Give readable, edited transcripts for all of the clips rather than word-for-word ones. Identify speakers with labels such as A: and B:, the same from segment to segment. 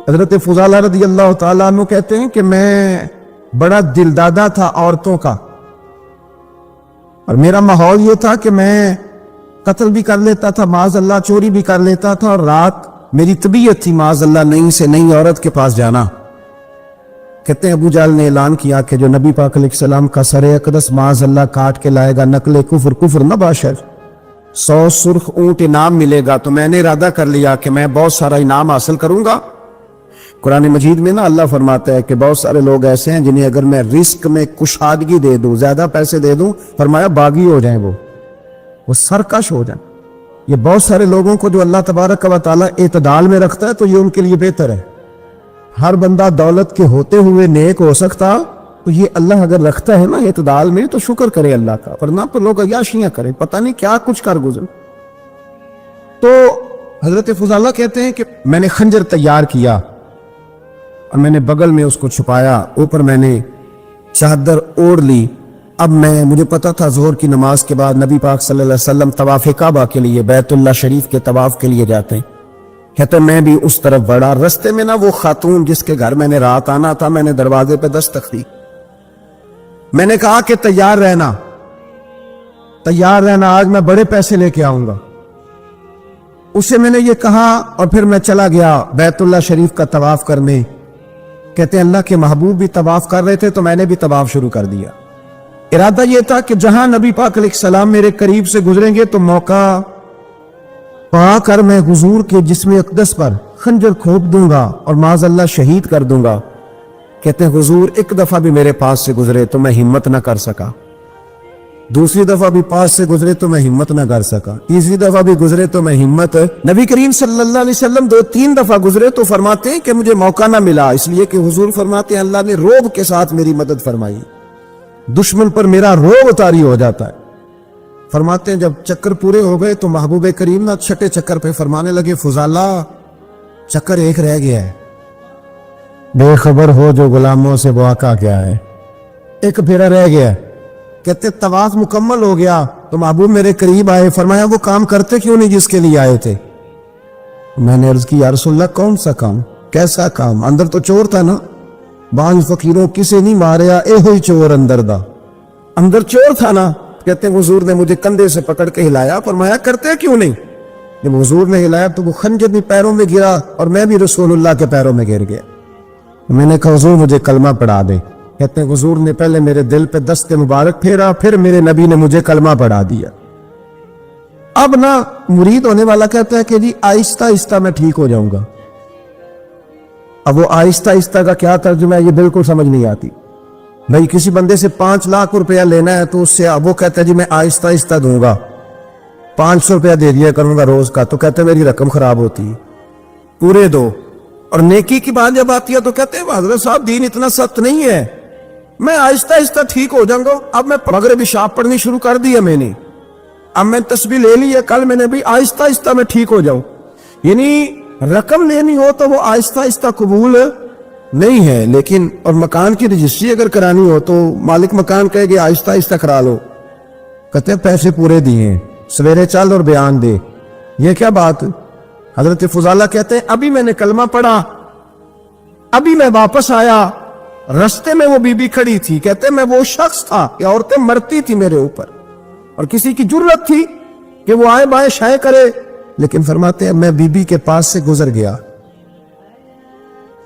A: حضرت فضالہ رضی اللہ تعالیٰ عنہ کہتے ہیں کہ میں بڑا دلدادہ تھا عورتوں کا، اور میرا ماحول یہ تھا کہ میں قتل بھی کر لیتا تھا، معاذ اللہ چوری بھی کر لیتا تھا، اور رات میری طبیعت تھی معاذ اللہ نئی سے نئی عورت کے پاس جانا۔ کہتے ہیں ابو جہل نے اعلان کیا کہ جو نبی پاک علیہ السلام کا سر اقدس معاذ اللہ کاٹ کے لائے گا نقل کفر، کفر نہ باشر، 100 سرخ اونٹ انعام ملے گا۔ تو میں نے ارادہ کر لیا کہ میں بہت سارا انعام حاصل کروں گا۔ قرآن مجید میں نا اللہ فرماتا ہے کہ بہت سارے لوگ ایسے ہیں جنہیں اگر میں رزق میں کشادگی دے دوں، زیادہ پیسے دے دوں، فرمایا باغی ہو جائیں، وہ سرکش ہو جائیں۔ یہ بہت سارے لوگوں کو جو اللہ تبارک و تعالیٰ اعتدال میں رکھتا ہے تو یہ ان کے لیے بہتر ہے۔ ہر بندہ دولت کے ہوتے ہوئے نیک ہو سکتا، تو یہ اللہ اگر رکھتا ہے نا اعتدال میں تو شکر کرے اللہ کا، ورنہ تو لوگ عیاشیاں کریں، پتہ نہیں کیا کچھ کر گزر۔ تو حضرت فضالہ کہتے ہیں کہ میں نے خنجر تیار کیا اور میں نے بغل میں اس کو چھپایا، اوپر میں نے چادر اوڑھ لی۔ اب مجھے پتا تھا ظہر کی نماز کے بعد نبی پاک صلی اللہ علیہ وسلم طواف کعبہ کے لیے، بیت اللہ شریف کے طواف کے لیے جاتے ہیں۔ کہتے میں بھی اس طرف بڑھا، رستے میں نا وہ خاتون جس کے گھر میں نے رات آنا تھا، میں نے دروازے پہ دستک دی، میں نے کہا کہ تیار رہنا، آج میں بڑے پیسے لے کے آؤں گا۔ اسے میں نے یہ کہا اور پھر میں چلا گیا بیت اللہ شریف کا طواف کرنے۔ کہتے ہیں اللہ کے محبوب بھی طواف کر رہے تھے تو میں نے بھی طواف شروع کر دیا۔ ارادہ یہ تھا کہ جہاں نبی پاک علیہ السلام میرے قریب سے گزریں گے تو موقع پا کر میں حضور کے جسم اقدس پر خنجر کھوپ دوں گا اور معاذ اللہ شہید کر دوں گا۔ کہتے ہیں حضور ایک دفعہ بھی میرے پاس سے گزرے تو میں ہمت نہ کر سکا، دوسری دفعہ بھی پاس سے گزرے تو میں ہمت نہ کر سکا، تیسری دفعہ بھی گزرے تو میں ہمت، نبی کریم صلی اللہ علیہ وسلم 2-3 دفعہ گزرے تو فرماتے ہیں کہ مجھے موقع نہ ملا، اس لیے کہ حضور فرماتے ہیں اللہ نے روب کے ساتھ میری مدد فرمائی، دشمن پر میرا روب اتاری ہو جاتا ہے۔ فرماتے ہیں جب چکر پورے ہو گئے تو محبوب کریم نہ چھٹے چکر پہ فرمانے لگے فضالہ چکر ایک رہ گیا ہے، بے خبر ہو جو غلاموں سے واقع کیا ہے، ایک پھیرا رہ گیا ہے۔ کہتے طواف مکمل ہو گیا تو محبوب میرے قریب آئے، فرمایا وہ کام کرتے کیوں نہیں جس کے لیے آئے تھے؟ میں نے عرض کی یا رسول اللہ کون سا کام، کیسا کام؟ اندر تو چور تھا نا، بعض فقیروں کسے نہیں ماریا اے ہوئی چور اندر دا، اندر چور تھا نا۔ کہتے ہیں حضور نے مجھے کندھے سے پکڑ کے ہلایا، فرمایا کرتے کیوں نہیں؟ جب حضور نے ہلایا تو وہ خنجر بھی پیروں میں گرا اور میں بھی رسول اللہ کے پیروں میں گر گیا۔ میں نے کہا حضور مجھے کلمہ پڑھا دے۔ کہتے ہیں حضور نے پہلے میرے دل پہ دست مبارک پھیرا، پھر میرے نبی نے مجھے کلمہ پڑھا دیا۔ اب نا مرید ہونے والا کہتا ہے کہ جی آہستہ آہستہ میں ٹھیک ہو جاؤں گا۔ اب وہ آہستہ آہستہ کا کیا ترجمہ ہے یہ بالکل سمجھ نہیں آتی۔ بھائی کسی بندے سے 5 لاکھ روپیہ لینا ہے تو اس سے اب وہ کہتا ہے جی میں آہستہ آہستہ دوں گا، 500 روپیہ دے دیا کروں گا روز کا، تو کہتے ہیں میری رقم خراب ہوتی ہے، پورے دو۔ اور نیکی کی بات جب آتی ہے تو کہتے ہیں حضرت صاحب دین اتنا سخت نہیں ہے، میں آہستہ آہستہ ٹھیک ہو جاؤں گا۔ اب میں مغرب عشاء پڑھنی شروع کر دی ہے میں نے، اب میں تسبیح لے لی ہے، کل میں نے بھی آہستہ آہستہ میں ٹھیک ہو جاؤں۔ یعنی رقم لینی ہو تو وہ آہستہ آہستہ قبول نہیں ہے، لیکن اور مکان کی رجسٹری اگر کرانی ہو تو مالک مکان کہے گے آہستہ آہستہ کرا لو، کہتے ہیں پیسے پورے دیے، سویرے چل اور بیان دے، یہ کیا بات؟ حضرت فضالہ کہتے ہیں ابھی میں نے کلمہ پڑھا، ابھی میں واپس آیا، رستے میں وہ بی بی کھڑی تھی، کہتے ہیں میں وہ شخص تھا کہ عورتیں مرتی تھی میرے اوپر اور کسی کی جرت تھی کہ وہ آئے بائیں شائیں کرے، لیکن فرماتے ہیں میں بی بی کے پاس سے گزر گیا،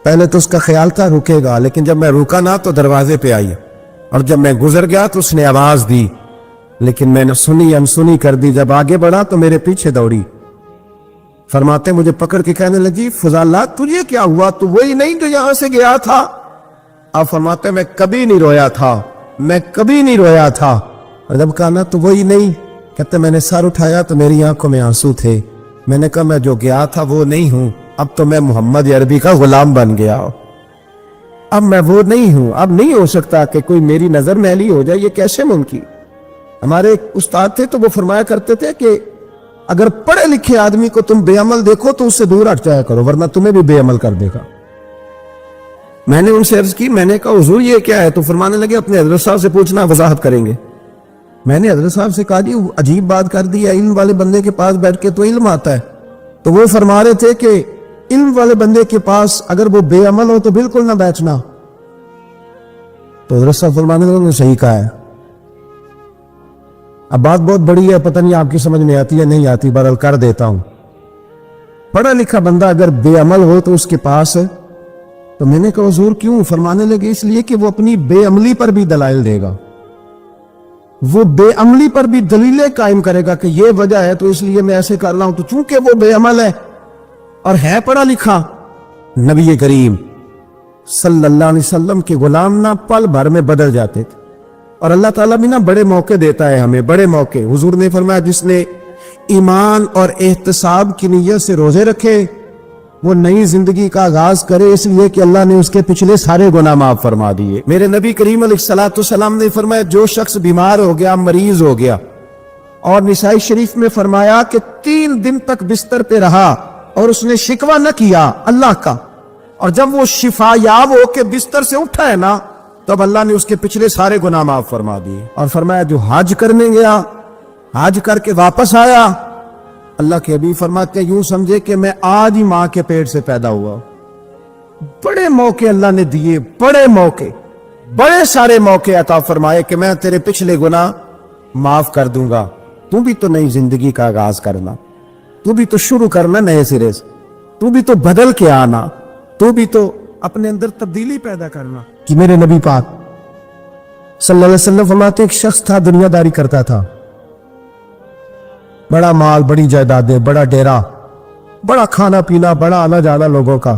A: پہلے تو اس کا خیال تھا رکے گا، لیکن جب میں رکا نہ تو دروازے پہ آئی، اور جب میں گزر گیا تو اس نے آواز دی، لیکن میں نے سنی انسنی کر دی، جب آگے بڑھا تو میرے پیچھے دوڑی۔ فرماتے مجھے پکڑ کے کہنے لگی فضالہ تجھے کیا ہوا، تو وہی نہیں جو یہاں سے گیا تھا؟ آپ فرماتے میں کبھی نہیں رویا تھا، میں کبھی نہیں رویا تھا، اور جب کہا نا تو وہی نہیں، کہتے میں نے سر اٹھایا تو میری آنکھوں میں آنسو تھے، میں نے کہا میں جو گیا تھا وہ نہیں ہوں، اب تو میں محمد عربی کا غلام بن گیا ہوں، اب میں وہ نہیں ہوں، اب نہیں ہو سکتا کہ کوئی میری نظر میلی ہو جائے، یہ کیسے ممکن؟ ہمارے ایک استاد تھے تو وہ فرمایا کرتے تھے کہ اگر پڑھے لکھے آدمی کو تم بے عمل دیکھو تو اس سے دور ہٹ جایا کرو ورنہ تمہیں بھی بے عمل کر دے گا۔ میں نے ان سے عرض کی، میں نے کہا حضور یہ کیا ہے؟ تو فرمانے لگے اپنے حضرت صاحب سے پوچھنا، وضاحت کریں گے۔ میں نے حضرت صاحب سے کہا جی عجیب بات کر دی ہے، علم والے بندے کے پاس بیٹھ کے تو علم آتا ہے، تو وہ فرما رہے تھے کہ علم والے بندے کے پاس اگر وہ بے عمل ہو تو بالکل نہ بیٹھنا. تو حضرت صاحب فرمانے لگے نے صحیح کہا ہے. اب بات بہت بڑی ہے, پتہ نہیں آپ کی سمجھ میں آتی ہے نہیں آتی, بہرحال کر دیتا ہوں. پڑھا لکھا بندہ اگر بے عمل ہو تو اس کے پاس, تو میں نے کہا حضور کیوں؟ فرمانے لگے اس لیے کہ وہ اپنی بے عملی پر بھی دلائل دے گا, وہ بے عملی پر بھی دلیلیں قائم کرے گا کہ یہ وجہ ہے تو اس لیے میں ایسے کر رہا ہوں. تو چونکہ وہ بے عمل ہے اور ہے پڑھا لکھا, نبی کریم صلی اللہ علیہ وسلم کے غلام نہ پل بھر میں بدل جاتے تھے. اور اللہ تعالیٰ بھی نا بڑے موقع دیتا ہے ہمیں, بڑے موقع. حضور نے فرمایا جس نے ایمان اور احتساب کی نیت سے روزے رکھے وہ نئی زندگی کا آغاز کرے, اس لیے کہ اللہ نے اس کے پچھلے سارے گناہ معاف فرما دیے. میرے نبی کریم علیہ الصلوۃ والسلام نے فرمایا جو شخص بیمار ہو گیا, مریض ہو گیا, اور نسائی شریف میں فرمایا کہ 3 دن تک بستر پہ رہا اور اس نے شکوہ نہ کیا اللہ کا, اور جب وہ شفا یاب ہو کے بستر سے اٹھا ہے نا تب اللہ نے اس کے پچھلے سارے گناہ معاف فرما دیے. اور فرمایا جو حج کرنے گیا, حج کر کے واپس آیا, اللہ کے حبیب فرماتے ہیں یوں سمجھے کہ میں آج ہی ماں کے پیٹ سے پیدا ہوا. بڑے موقع اللہ نے دیے, بڑے موقع, بڑے سارے موقع عطا فرمائے کہ میں تیرے پچھلے گناہ معاف کر دوں گا. تو بھی تو نئی زندگی کا آغاز کرنا, تو بھی تو شروع کرنا نئے سرے سے, تو بھی تو بدل کے آنا, تو بھی تو اپنے اندر تبدیلی پیدا کرنا. کہ میرے نبی پاک صلی اللہ علیہ وسلم فرماتے ایک شخص تھا دنیا داری کرتا تھا, بڑا مال, بڑی جائیدادیں, بڑا ڈیرا, بڑا کھانا پینا, بڑا آنا جانا لوگوں کا,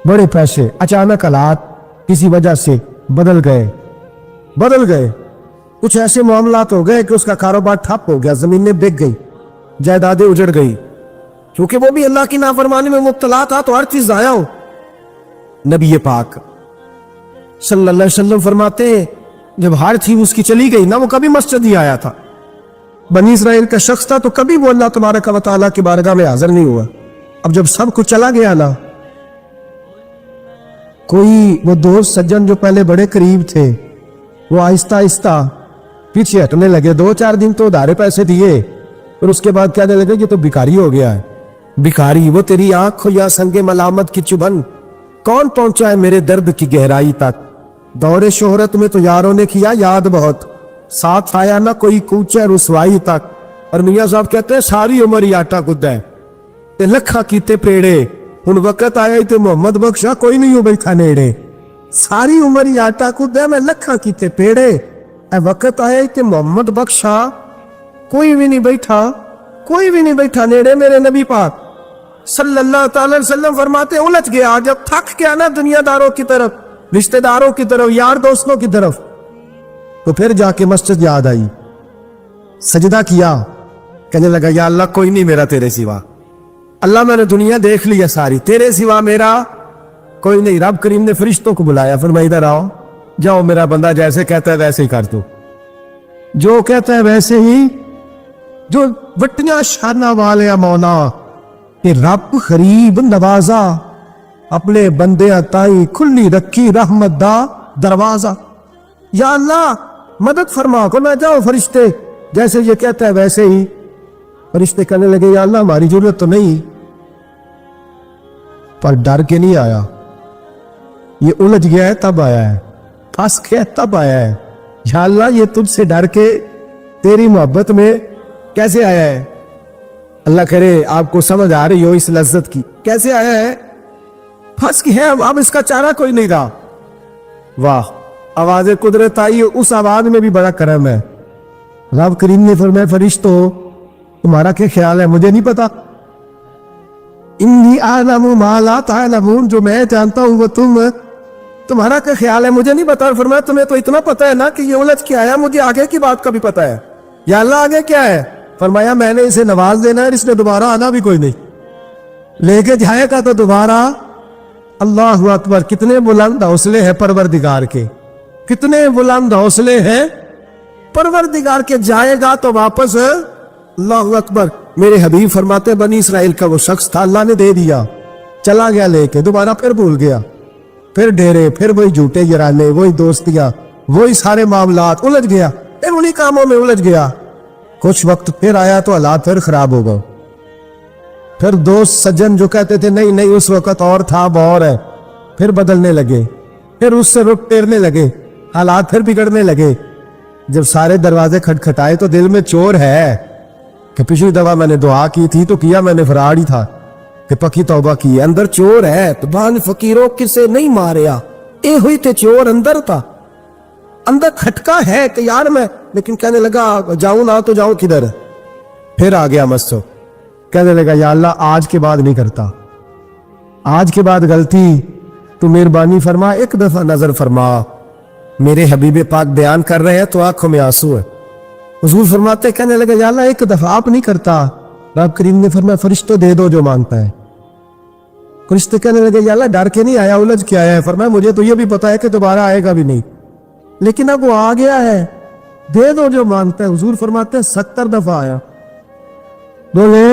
A: بڑے پیسے. اچانک حالات کسی وجہ سے بدل گئے, کچھ ایسے معاملات ہو گئے کہ اس کا کاروبار ٹھپ ہو گیا, زمینیں بک گئی, جائیدادیں اجڑ گئی, کیونکہ وہ بھی اللہ کی نافرمانی میں مبتلا تھا تو ہر چیز ضائع ہو. نبی پاک صلی اللہ علیہ وسلم فرماتے ہیں جب ہر چیز اس کی چلی گئی نا, وہ کبھی مسجد ہی آیا تھا, بنی اسرائیل کا شخص تھا, تو کبھی وہ اللہ تبارک و تعالیٰ کی بارگاہ میں حاضر نہیں ہوا. اب جب سب کچھ چلا گیا نا, کوئی وہ دوست سجن جو پہلے بڑے قریب تھے وہ آہستہ آہستہ پیچھے ہٹنے لگے. 2-4 دن تو ادھارے پیسے دیے, اور اس کے بعد کہنے لگے کہ تو بھکاری ہو گیا ہے. بھکاری, وہ تیری آنکھ ہو یا سنگ ملامت کی چبھن, کون پہنچا ہے میرے درد کی گہرائی تک. دور شہرت میں تو یاروں نے کیا یاد بہت, ساتھ آیا نہ کوئی کوچے رسوائی تک. اور میاں صاحب کہتے ہیں ساری عمر ہی آٹا گدا ہے تے لکھا کیتے پیڑے, ہن وقت آیا تے محمد بخشا کوئی نہیں ہو بیٹھا نیڑے. ساری عمر ہی آٹا گدا ہے, میں لکھا کیتے پیڑے, اے وقت آیا تے محمد بخشا کوئی بھی نہیں بیٹھا نیڑے. میرے نبی پاک صلی اللہ تعالی وسلم فرماتے الجھ گیا جب تھک گیا نا دنیا داروں کی طرف, رشتہ داروں کی طرف, یار دوستوں کی طرف, تو پھر جا کے مسجد یاد آئی, سجدہ کیا, کہنے لگا یا اللہ کوئی نہیں میرا تیرے سوا, اللہ میں نے دنیا دیکھ لیا ساری, تیرے سوا میرا کوئی نہیں. رب کریم نے فرشتوں کو بلایا, فرمایا ادھر آؤ, جاؤ میرا بندہ جیسے کہتا ہے ویسے ہی کر دو, جو کہتا ہے ویسے ہی, جو وٹیاں شانہ والے مولا کہ رب غریب نوازا, اپنے بندے تائی کھلی رکھی رحمت دا دروازہ. یا اللہ مدد فرما کو نہ جاؤ فرشتے جیسے یہ کہتا ہے ویسے ہی. فرشتے کہنے لگے یا اللہ ہماری ضرورت تو نہیں, پر ڈر کے نہیں آیا, یہ الجھ گیا ہے تب آیا ہے, پھنس گیا تب آیا ہے. یا اللہ یہ تجھ سے ڈر کے تیری محبت میں کیسے آیا ہے. اللہ کرے آپ کو سمجھ آ رہی ہو اس لذت کی, کیسے آیا ہے, پھنس گیا ہے, اب اس کا چارہ کوئی نہیں رہا. واہ, آواز قدرت آئی, اس آواز میں بھی بڑا کرم ہے. رب کریم نے فرمایا فرشتو تمہارا کیا خیال ہے, مجھے نہیں پتا, انی اعلم ما لا تعلمون, جو میں جانتا ہوں وہ تمہارا کیا خیال ہے مجھے نہیں پتا. فرمایا تمہیں تو اتنا پتا ہے نا کہ یہ الجھ کے آیا, مجھے آگے کی بات کا بھی پتا ہے. یا اللہ آگے کیا ہے. فرمایا میں نے اسے نواز دینا ہے, اس نے دوبارہ آنا بھی کوئی نہیں, لے کے جائے گا تو دوبارہ. اللہ اکبر, کتنے بلند حوصلے ہیں پروردگار کے, کتنے بلند حوصلے ہیں پروردگار کے. جائے گا تو واپس, اللہ اکبر. میرے حبیب فرماتے ہیں بنی اسرائیل کا وہ شخص تھا, اللہ نے دے دیا, چلا گیا لے کے, دوبارہ پھر بھول گیا, پھر ڈیرے, پھر وہی جھوٹے یارانے, وہی دوستیاں, وہی سارے معاملات, الجھ گیا, پھر انہی کاموں میں الجھ گیا. کچھ وقت پھر آیا تو حالات پھر خراب ہو گئے, پھر دوست سجن جو کہتے تھے نہیں نہیں اس وقت اور تھا اب اور ہے، پھر بدلنے لگے، پھر اس سے رخ پھیرنے لگے، حالات پھر بگڑنے لگے۔ جب سارے دروازے کھٹکھٹائے تو دل میں چور ہے کہ پچھلی دفعہ میں نے دعا کی تھی تو کیا میں نے فراڈ ہی تھا کہ پکی توبہ کی، اندر چور ہے تو بان فقیروں کسے نہیں ماریا، اے ہوئی تے چور اندر تھا، اندر کھٹکا ہے کہ یار میں، لیکن کہنے لگا جاؤں نہ تو جاؤں کدھر، پھر آ گیا مسو، کہنے لگا یا اللہ آج کے بعد نہیں کرتا، آج کے بعد غلطی تو مہربانی فرما، ایک دفعہ نظر فرما۔ میرے حبیب پاک بیان کر رہے ہیں تو آنکھوں میں آنسو ہے۔ حضور فرماتے کہنے لگا یا اللہ ایک دفعہ آپ نہیں کرتا، رب کریم نے فرمایا فرشتوں دے دو جو مانگتا ہے۔ فرشتے کہنے لگے یا اللہ ڈر کے نہیں آیا، الجھ کے آیا ہے۔ فرمایا مجھے تو یہ بھی پتا ہے کہ دوبارہ آئے گا بھی نہیں، لیکن اب وہ آ گیا ہے، دے دو جو مانگتا ہے۔ حضور فرماتے ہیں 70 دفعہ آیا۔ بولے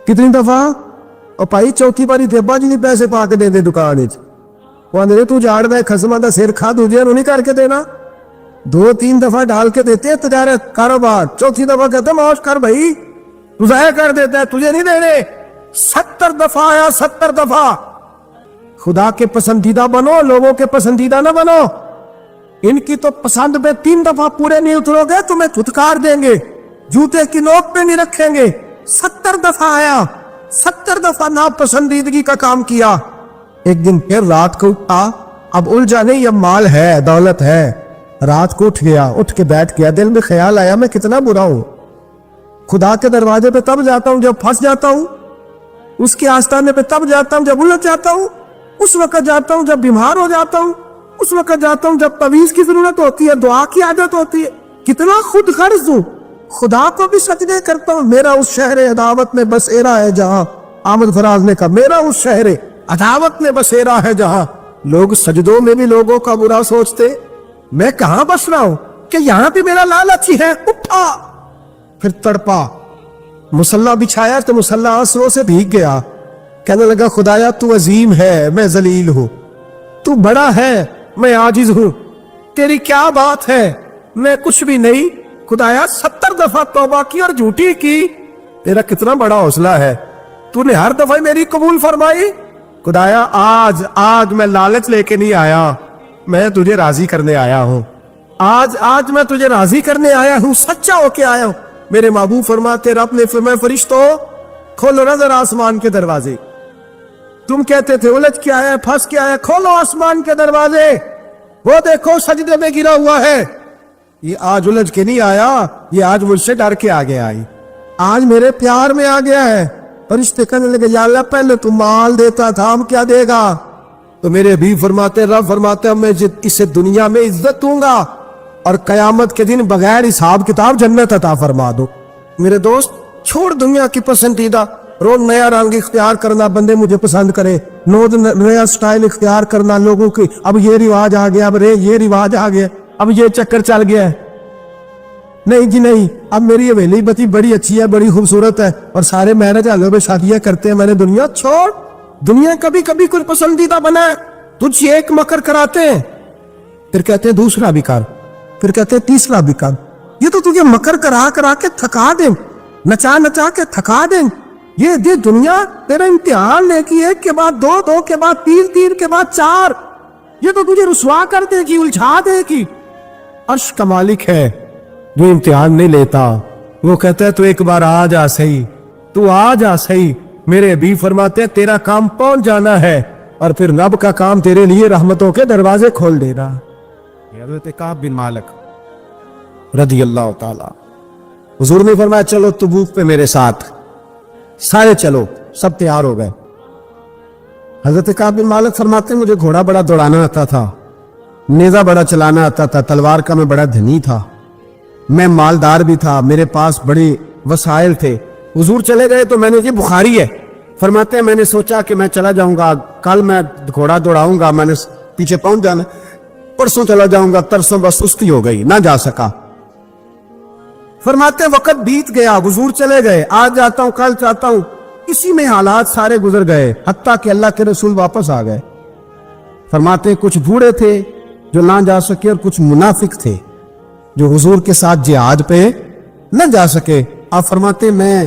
A: کتنی دفعہ؟ اور پائی چوتھی باری تے ابا جی نہیں پیسے پا کے دے دے دکان وچ، وہ آندے تو جاڑ دا خسمہ دا سر کھا دوجے نو نہیں کر کے دینا، 2-3 دفعہ ڈال کے دیتے ہیں تجارت کاروبار، چوتھی دفعہ کہتے ہیں معاش کر بھائی، تو ضائع کر دیتا ہے تجھے نہیں دینے۔ 70 دفعہ آیا، 70 دفعہ۔ خدا کے پسندیدہ بنو، لوگوں کے پسندیدہ نہ بنو۔ ان کی تو پسند پہ 3 دفعہ پورے نہیں اترو گے تمہیں دھتکار دیں گے، جوتے کی نوک پہ نہیں رکھیں گے۔ 70 دفعہ آیا، 70 دفعہ ناپسندیدگی کا کام کیا۔ ایک دن پھر رات کو اٹھا، اب الجھا نہیں، اب مال ہے، دولت ہے۔ رات کو اٹھ گیا، اٹھ کے بیٹھ گیا، دل میں خیال آیا میں کتنا برا ہوں، خدا کے دروازے پہ تب جاتا ہوں جب پھنس جاتا ہوں، اس کے آستانے پہ تب جاتا ہوں جب الجھ جاتا ہوں، اس وقت جاتا ہوں جب بیمار ہو جاتا ہوں، اس وقت جاتا ہوں جب تعویذ کی ضرورت ہوتی ہے، دعا کی عادت ہوتی ہے۔ کتنا خود غرض ہوں، خدا کو بھی سجدے کرتا ہوں۔ میرا اس شہر عداوت میں بسیرا ہے جہاں، آمد فراز نے کہا میرا اس شہر عداوت میں بسیرا ہے جہاں، لوگ سجدوں میں بھی لوگوں کا برا سوچتے، میں کہاں بس رہا ہوں کہ یہاں بھی میرا لالچ ہی ہے۔ اٹھا، پھر تڑپا، مصلی بچھایا تو مصلی آنسوؤں سے بھیگ گیا، کہنے لگا خدایا تو عظیم ہے، میں ذلیل ہوں، تو بڑا ہے، میں عاجز ہوں، تیری کیا بات ہے، میں کچھ بھی نہیں۔ خدایا 70 دفعہ توبہ کی اور جھوٹی کی، تیرا کتنا بڑا حوصلہ ہے، تو نے ہر دفعہ میری قبول فرمائی۔ خدایا آج میں لالچ لے کے نہیں آیا، میں تجھے راضی کرنے آیا ہوں، آج میں تجھے راضی کرنے آیا ہوں، سچا ہو کے آیا ہوں۔ میرے محبوب فرماتے رب نے فرمایا فرشتوں کھولو نظر آسمان کے دروازے، تم کہتے تھے الجھ کے آیا، پھنس کے آیا، کھولو آسمان کے دروازے، وہ دیکھو سجدے میں گرا ہوا ہے۔ یہ آج الجھ کے نہیں آیا، یہ آج مجھ سے ڈر کے آگے آئی، آج میرے پیار میں آ گیا ہے۔ فرشتے کہنے لگے یا اللہ پہلے تو مال دیتا تھا، ہم کیا دے گا؟ تو میرے بھی فرماتے رب فرماتے میں اسے دنیا میں عزت دوں گا اور قیامت کے دن بغیر حساب کتاب جنت عطا فرما دو۔ میرے دوست چھوڑ دنیا کی پسندیدہ، روز نیا رنگ اختیار کرنا، بندے مجھے پسند کرے، نیا سٹائل اختیار کرنا لوگوں کی، اب یہ رواج آ گیا، اب یہ رواج آ گیا، اب یہ چکر چل گیا ہے، نہیں جی نہیں، اب میری حویلی بتی بڑی اچھی ہے، بڑی خوبصورت ہے، اور سارے میرج ہالوں میں شادیاں کرتے ہیں، میں نے دنیا چھوڑ، دنیا کبھی کبھی کوئی پسندیدہ بنا ہے، تجھ سے ایک مکر کراتے ہیں، پھر کہتے ہیں دوسرا بھی کر، پھر کہتے ہیں تیسرا بھی کر، یہ تو تجھے مکر کرا کے تھکا دیں، نچا کے تھکا دیں، یہ دنیا تیرا امتحان لے کی، ایک کے بعد دو کے بعد تین کے بعد 4، یہ تو تجھے رسوا کر دے گی، الجھا دے گی۔ عرش کا مالک ہے جو امتحان نہیں لیتا، وہ کہتا ہے تو ایک بار آ جا صحیح، تو آ جا صحیح۔ میرے بھی فرماتے ہیں تیرا کام پہنچ جانا ہے، اور پھر رب کا کام تیرے لیے رحمتوں کے دروازے کھول دینا۔ حضرت کعب بن مالک رضی اللہ تعالی، حضور نے فرمایا چلو تبوک پہ میرے ساتھ، سارے چلو، سب تیار ہو گئے۔ حضرت کعب بن مالک فرماتے ہیں مجھے گھوڑا بڑا دوڑانا آتا تھا، نیزہ بڑا چلانا آتا تھا، تلوار کا میں بڑا دھنی تھا، میں مالدار بھی تھا، میرے پاس بڑے وسائل تھے۔ حضور چلے گئے تو میں نے یہ بخاری ہے، فرماتے ہیں میں نے سوچا کہ میں چلا جاؤں گا، کل میں گھوڑا دوڑاؤں گا، میں نے پیچھے پہنچ جانا، پرسوں چلا جاؤں گا، ترسوں بس سستی ہو گئی، نہ جا سکا۔ فرماتے ہیں وقت بیت گیا، حضور چلے گئے، آج جاتا ہوں کل چاہتا ہوں، اسی میں حالات سارے گزر گئے، حتیٰ کہ اللہ کے رسول واپس آ گئے۔ فرماتے ہیں کچھ بوڑھے تھے جو نہ جا سکے، اور کچھ منافق تھے جو حضور کے ساتھ جہاد پہ نہ جا سکے۔ آپ فرماتے ہیں میں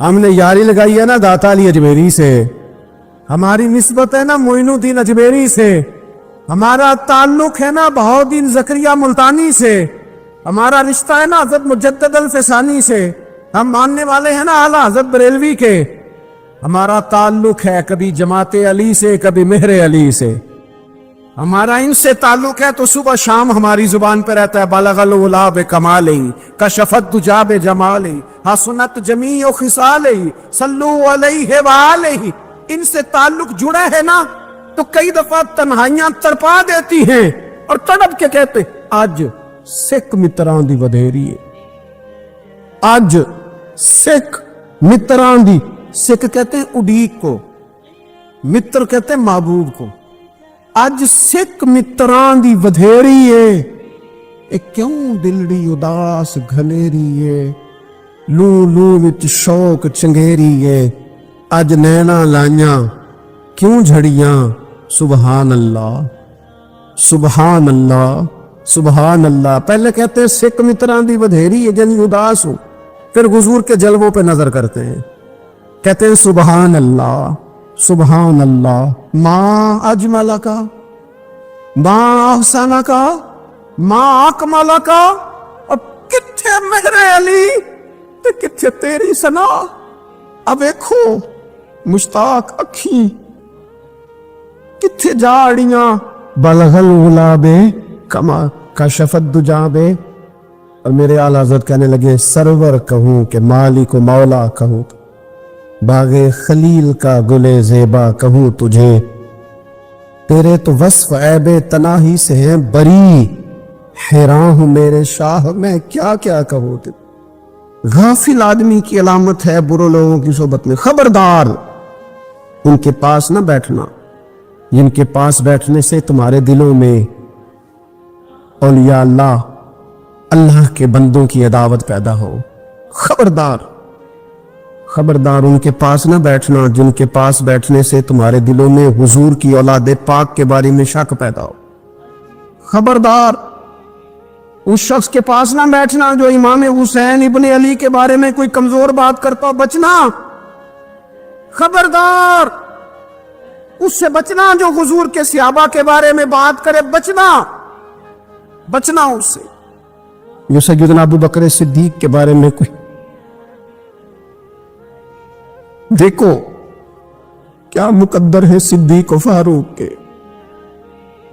A: ہم نے یاری لگائی ہے نا داتا علی اجمیری سے, ہماری نسبت ہے نا معین الدین اجمیری سے, ہمارا تعلق ہے نا بہاؤالدین زکریا ملتانی سے, ہمارا رشتہ ہے نا حضرت مجدد الفسانی سے, ہم ماننے والے ہیں نا اعلیٰ حضرت بریلوی کے, ہمارا تعلق ہے کبھی جماعت علی سے کبھی مہر علی سے, ہمارا ان سے تعلق ہے تو صبح شام ہماری زبان پہ رہتا ہے بالغ العلا بکمالہ کشفت دجا بجمالہ حسنت جمیع خصالہ صلو علیہ وآلہ. ان سے تعلق جڑا ہے نا تو کئی دفعہ تنہائیاں تڑپا دیتی ہیں اور تڑپ کے کہتے آج سکھ متران دی ودھیری ہے, آج سکھ متران دی, سکھ کہتے ہیں اڈیق کو, متر کہتے ہیں محبوب کو, اج سکھ متران دی ودھیری ہے, اے کیوں دلڑی اداس گھلیری ہے, لو لو وچ شوق چنگیری ہے, اج نینا لائیاں کیوں جھڑیاں, سبحان اللہ سبحان اللہ سبحان اللہ. پہلے کہتے ہیں سکھ متران دی ودھیری ہے جن اداس ہوں, پھر حضور کے جلووں پہ نظر کرتے ہیں, کہتے ہیں سبحان اللہ سبحان اللہ. ما اجمل کا, ما احسن کا, ما اکمل کا, اور کتھے مہر علی تے کتھے تیری سنا. اب دیکھو مشتاق اکھی کتھے جاڑیاں بلغ العلا بے کما کشفت دجا بے. اور میرے اعلیٰ حضرت کہنے لگے سرور کہوں کہ مالک و مولا کہوں, باغ خلیل کا گلے زیبا کہوں تجھے, تیرے تو وصف عیب تناہی سے ہیں بری, حیران ہوں میرے شاہ میں کیا کیا کہوں. غافل آدمی کی علامت ہے برے لوگوں کی صحبت میں. خبردار ان کے پاس نہ بیٹھنا جن کے پاس بیٹھنے سے تمہارے دلوں میں اولیاء اللہ اللہ کے بندوں کی عداوت پیدا ہو. خبردار خبردار ان کے پاس نہ بیٹھنا جن کے پاس بیٹھنے سے تمہارے دلوں میں حضور کی اولاد پاک کے بارے میں شک پیدا ہو. خبردار اس شخص کے پاس نہ بیٹھنا جو امام حسین ابن علی کے بارے میں کوئی کمزور بات کرتا ہو, بچنا. خبردار اس سے بچنا جو حضور کے صحابہ کے بارے میں بات کرے, بچنا بچنا اس سے. جو سیدنا ابو بکر صدیق کے بارے میں کوئی, دیکھو کیا مقدر ہے صدیق و فاروق کے,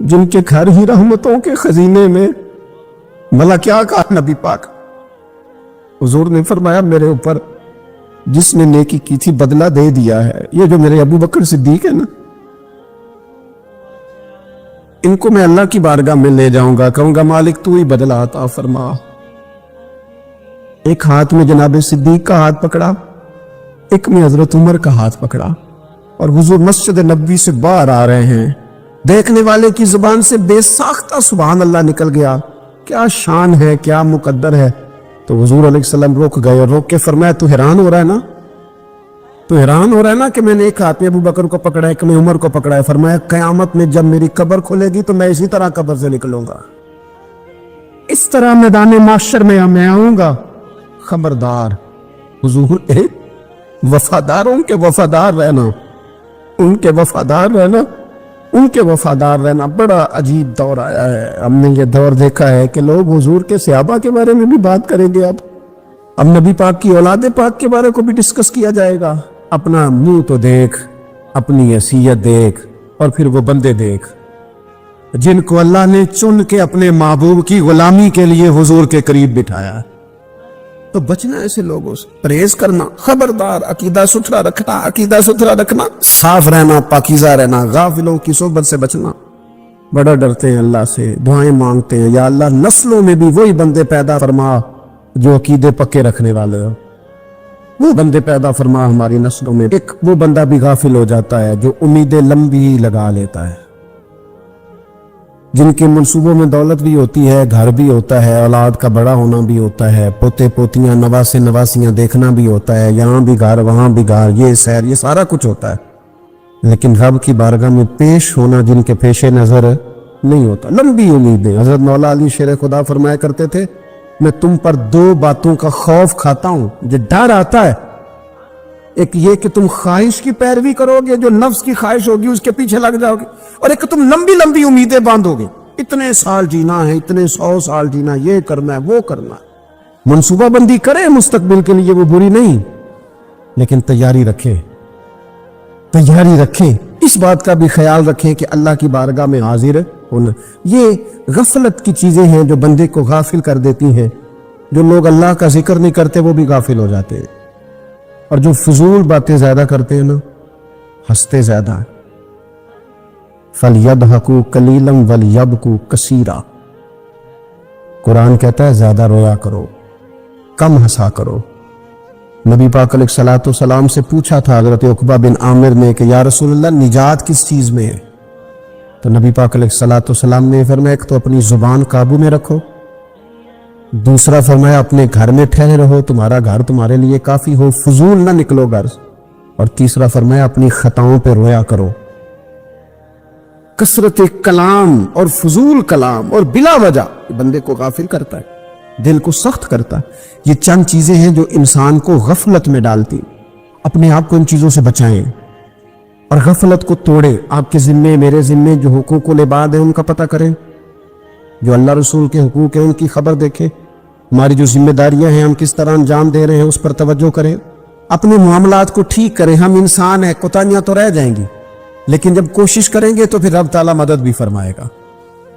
A: جن کے گھر ہی رحمتوں کے خزینے میں. بھلا کیا کہا نبی پاک, حضور نے فرمایا میرے اوپر جس نے نیکی کی تھی بدلہ دے دیا ہے. یہ جو میرے ابو بکر صدیق ہے نا, ان کو میں اللہ کی بارگاہ میں لے جاؤں گا, کہوں گا مالک تو ہی بدلہ عطا فرما. ایک ہاتھ میں جناب صدیق کا ہاتھ پکڑا, ایک میں حضرت عمر کا ہاتھ پکڑا, اور حضور مسجد نبوی سے باہر آ رہے ہیں. دیکھنے والے کی زبان سے بے ساختہ سبحان اللہ نکل گیا. کیا شان ہے, کیا مقدر ہے. تو حضور علیہ السلام رک گئے اور روک کے فرمایا تو حیران ہو رہا ہے نا, تو حیران ہو رہا ہے نا کہ میں نے ایک ہاتھ میں ابو بکر کو پکڑا ہے, ایک میں عمر کو پکڑا ہے. فرمایا قیامت میں جب میری قبر کھلے گی تو میں اسی طرح قبر سے نکلوں گا, اس طرح میدان محشر میں میں آؤں گا. خبردار حضور وفاداروں کے وفادار رہنا, ان کے وفادار رہنا, ان کے وفادار رہنا. بڑا عجیب دور آیا ہے. ہم نے یہ دور دیکھا ہے کہ لوگ حضور کے صحابہ کے بارے میں بھی بات کریں گے. اب نبی پاک کی اولاد پاک کے بارے کو بھی ڈسکس کیا جائے گا. اپنا منہ تو دیکھ, اپنی حیثیت دیکھ, اور پھر وہ بندے دیکھ جن کو اللہ نے چن کے اپنے محبوب کی غلامی کے لیے حضور کے قریب بٹھایا. تو بچنا ایسے لوگوں سے, پرہیز کرنا. خبردار عقیدہ ستھرا رکھنا, عقیدہ ستھرا رکھنا, صاف رہنا, پاکیزہ رہنا, غافلوں کی صحبت سے بچنا. بڑا ڈرتے ہیں اللہ سے, دعائیں مانگتے ہیں یا اللہ نسلوں میں بھی وہی بندے پیدا فرما جو عقیدے پکے رکھنے والے ہو. وہ بندے پیدا فرما ہماری نسلوں میں. ایک وہ بندہ بھی غافل ہو جاتا ہے جو امیدیں لمبی لگا لیتا ہے, جن کے منصوبوں میں دولت بھی ہوتی ہے, گھر بھی ہوتا ہے, اولاد کا بڑا ہونا بھی ہوتا ہے, پوتے پوتیاں نواسے نواسیاں دیکھنا بھی ہوتا ہے, یہاں بھی گھر وہاں بھی گھر, یہ سیر, یہ سارا کچھ ہوتا ہے. لیکن رب کی بارگاہ میں پیش ہونا جن کے پیش نظر نہیں ہوتا. لمبی امیدیں. حضرت مولا علی شیر خدا فرمایا کرتے تھے میں تم پر دو باتوں کا خوف کھاتا ہوں. جو ڈر آتا ہے ایک یہ کہ تم خواہش کی پیروی کرو گے، جو نفس کی خواہش ہوگی اس کے پیچھے لگ جاؤ گے، اور ایک کہ تم لمبی لمبی امیدیں باندھو گے، اتنے سال جینا ہے، اتنے 100 سال جینا، یہ کرنا ہے وہ کرنا ہے۔ منصوبہ بندی کرے مستقبل کے لیے، وہ بری نہیں، لیکن تیاری رکھے، تیاری رکھیں، اس بات کا بھی خیال رکھیں کہ اللہ کی بارگاہ میں حاضر ہونا۔ یہ غفلت کی چیزیں ہیں جو بندے کو غافل کر دیتی ہیں۔ جو لوگ اللہ کا ذکر نہیں کرتے وہ بھی غافل ہو جاتے ہیں، اور جو فضول باتیں زیادہ کرتے ہیں نا، ہنستے زیادہ ہیں۔ فَلْيَضْحَكُوا قَلِيلًا وَلْيَبْكُوا كَثِيرًا، قرآن کہتا ہے زیادہ رویا کرو، کم ہنسا کرو۔ نبی پاک علیہ الصلوۃ والسلام سے پوچھا تھا حضرت عقبہ بن عامر نے کہ یا رسول اللہ نجات کس چیز میں ہے؟ تو نبی پاک علیہ الصلوۃ والسلام نے فرمایا ایک تو اپنی زبان قابو میں رکھو، دوسرا فرمایا اپنے گھر میں ٹھہرے رہو، تمہارا گھر تمہارے لیے کافی ہو، فضول نہ نکلو گھر، اور تیسرا فرمایا اپنی خطاؤں پہ رویا کرو۔ کثرت کلام اور فضول کلام اور بلا وجہ بندے کو غافل کرتا ہے، دل کو سخت کرتا ہے۔ یہ چند چیزیں ہیں جو انسان کو غفلت میں ڈالتی، اپنے آپ کو ان چیزوں سے بچائیں اور غفلت کو توڑیں۔ آپ کے ذمے، میرے ذمے جو حقوق العباد ہیں ان کا پتہ کریں، جو اللہ رسول کے حقوق ہیں ان کی خبر دیکھیں، ہماری جو ذمہ داریاں ہیں ہم کس طرح انجام دے رہے ہیں اس پر توجہ کریں، اپنے معاملات کو ٹھیک کریں۔ ہم انسان ہیں، کوتاہیاں تو رہ جائیں گی، لیکن جب کوشش کریں گے تو پھر رب تعالیٰ مدد بھی فرمائے گا۔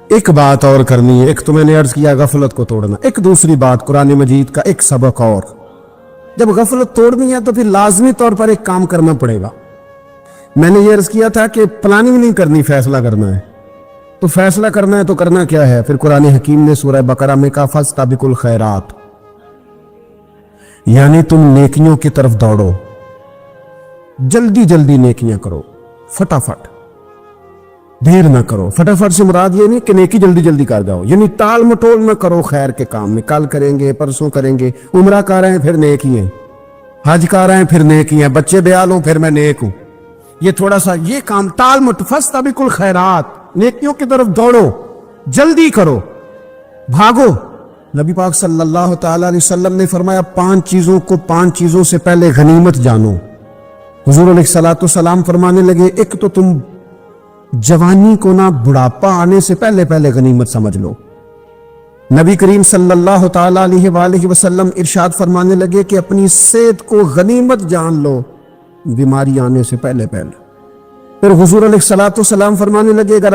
A: ایک بات اور کرنی ہے، ایک تو میں نے عرض کیا غفلت کو توڑنا، ایک دوسری بات قرآن مجید کا ایک سبق اور، جب غفلت توڑنی ہے تو پھر لازمی طور پر ایک کام کرنا پڑے گا۔ میں نے یہ عرض کیا تھا کہ پلاننگ نہیں کرنی، فیصلہ کرنا ہے۔ تو فیصلہ کرنا ہے تو کرنا کیا ہے؟ پھر قرآن حکیم نے سورہ بقرہ میں کہا فاستبقوا الخیرات، یعنی تم نیکیوں کی طرف دوڑو، جلدی جلدی نیکیاں کرو، فٹافٹ، دیر نہ کرو۔ فٹافٹ سے مراد یہ نہیں کہ نیکی جلدی جلدی کر جاؤ، یعنی ٹال مٹول نہ کرو کھیر کے کام میں، کل کریں گے، پرسوں کریں گے، عمرہ کر رہے ہیں پھر نیکی ہیں، حج کر رہے ہیں پھر نیکی ہیں، بچے بیال ہوں پھر میں نیک ہوں، یہ تھوڑا سا یہ کام ٹال مٹول۔ فاستبقوا الخیرات، نیکیوں کی طرف دوڑو، جلدی کرو، بھاگو۔ نبی پاک صلی اللہ تعالی علیہ وسلم نے فرمایا 5 چیزوں سے پہلے غنیمت جانو۔ حضور علیہ الصلوۃ والسلام فرمانے لگے ایک تو تم جوانی کو نہ بڑھاپا آنے سے پہلے پہلے غنیمت سمجھ لو۔ نبی کریم صلی اللہ تعالی علیہ وآلہ وسلم ارشاد فرمانے لگے کہ اپنی صحت کو غنیمت جان لو، بیماری آنے سے پہلے پہلے۔ پھر حضور علیہ الصلوۃ والسلام فرمانے لگے اگر